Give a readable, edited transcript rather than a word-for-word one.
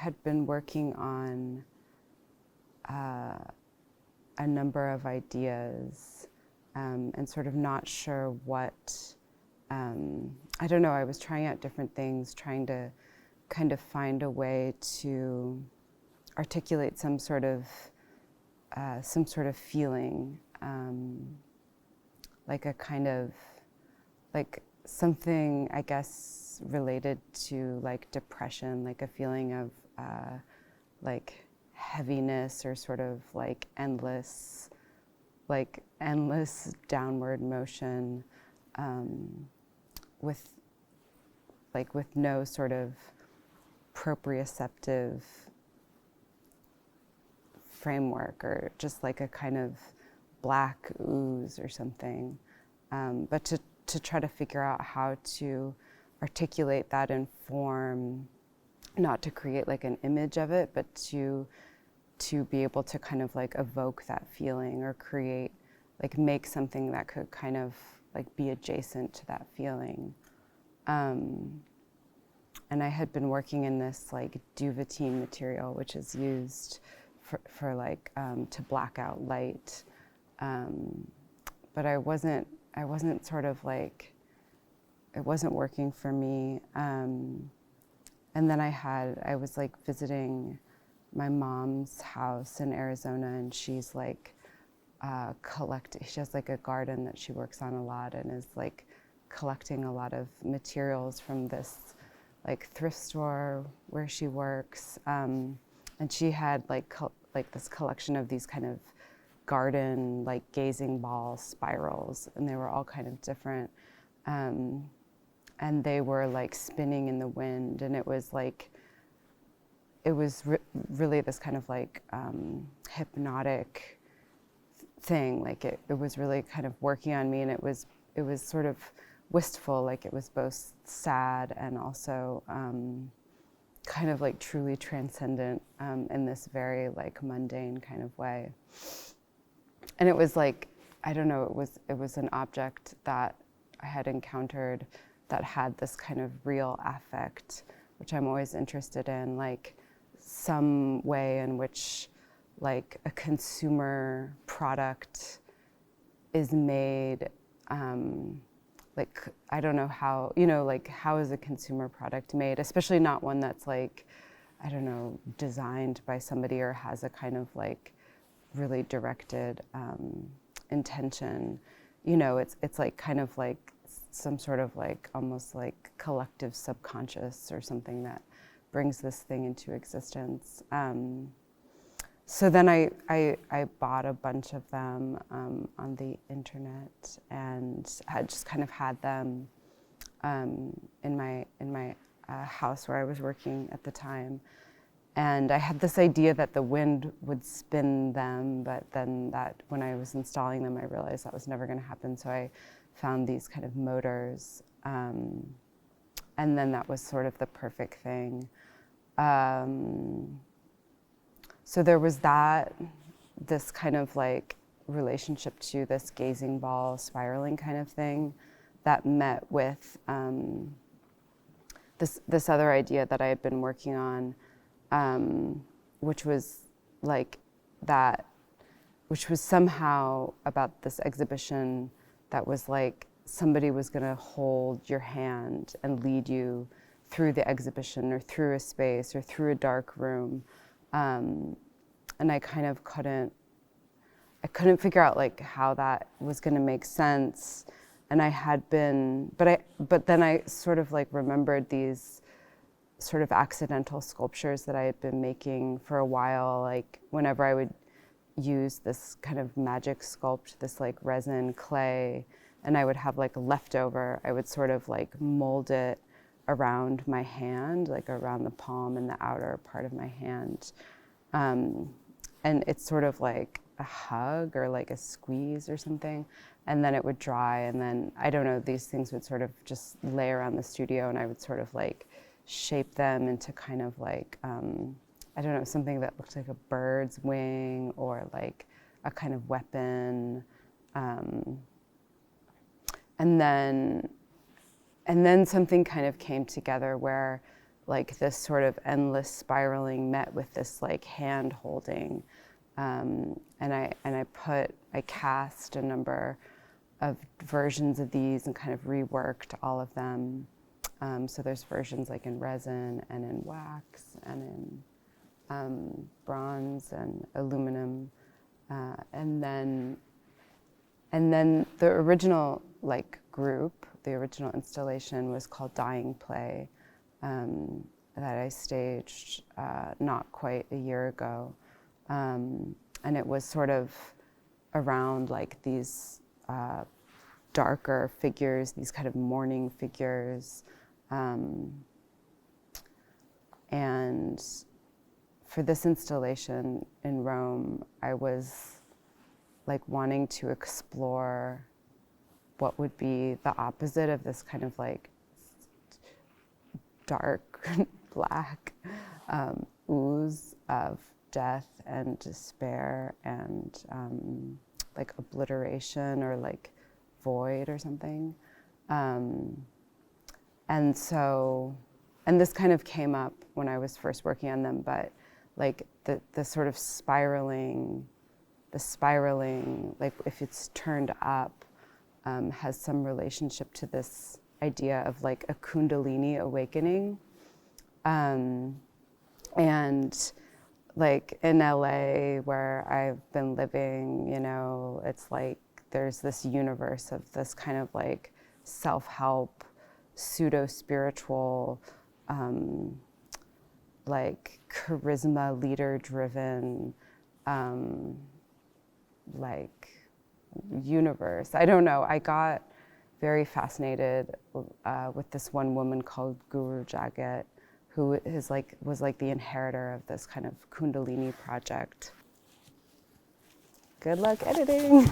had been working on a number of ideas and sort of not sure what, I don't know, I was trying out different things, trying to kind of find a way to articulate some sort of feeling, like a kind of, like something, I guess, related to like depression, like a feeling of like heaviness or sort of like endless downward motion, with no sort of proprioceptive framework, or just like a kind of black ooze or something, but to try to figure out how to articulate that in form, not to create like an image of it, but to be able to kind of like evoke that feeling, or create, like make something that could kind of like be adjacent to that feeling. And I had been working in this like duvetine material, which is used for like to black out light, but I wasn't sort of like, it wasn't working for me. And then I was like visiting my mom's house in Arizona, and she's like she has like a garden that she works on a lot, and is like collecting a lot of materials from this like thrift store where she works, and she had like this collection of these kind of garden like gazing ball spirals, and they were all kind of different, and they were like spinning in the wind, and it was like, it was really this kind of like hypnotic thing. Like it was really kind of working on me, and it was sort of wistful, like it was both sad and also kind of like truly transcendent in this very like mundane kind of way. And it was like, I don't know, it was an object that I had encountered that had this kind of real affect, which I'm always interested in, like some way in which like a consumer product is made, like, I don't know how, like how is a consumer product made, especially not one that's like, I don't know, designed by somebody or has a kind of like really directed intention. It's like kind of like some sort of like almost like collective subconscious or something that brings this thing into existence. So then I bought a bunch of them on the internet, and had just kind of had them in my house where I was working at the time. And I had this idea that the wind would spin them, but then that when I was installing them, I realized that was never going to happen. So I found these kind of motors, and then that was sort of the perfect thing. So there was this kind of like relationship to this gazing ball spiraling kind of thing that met with this other idea that I had been working on, which was like that, which was somehow about this exhibition that was like somebody was going to hold your hand and lead you through the exhibition or through a space or through a dark room. And I kind of couldn't figure out like how that was going to make sense. And I had been, but then I sort of like remembered these sort of accidental sculptures that I had been making for a while. Like whenever I would use this kind of magic sculpt, this like resin clay, and I would have like a leftover, I would sort of like mold it around my hand, like around the palm and the outer part of my hand. And it's sort of like a hug or like a squeeze or something. And then it would dry, and then, I don't know, these things would sort of just lay around the studio, and I would sort of like shape them into kind of like, I don't know, something that looked like a bird's wing or like a kind of weapon. And then something kind of came together where like this sort of endless spiraling met with this like hand holding. And I cast a number of versions of these and kind of reworked all of them. So there's versions like in resin and in wax and in bronze and aluminum. And then the original like group, the original installation was called Dying Play, that I staged not quite a year ago. And it was sort of around like these darker figures, these kind of mourning figures. And for this installation in Rome, I was like wanting to explore what would be the opposite of this kind of like dark, black ooze of death and despair and like obliteration or like void or something. And this kind of came up when I was first working on them, but like the sort of spiraling, like if it's turned up, has some relationship to this idea of like a Kundalini awakening. And like in LA where I've been living, you know, it's like there's this universe of this kind of like self-help, pseudo-spiritual, like charisma leader-driven, like universe. I don't know. I got very fascinated with this one woman called Guru Jagat, who was like the inheritor of this kind of Kundalini project. Good luck editing.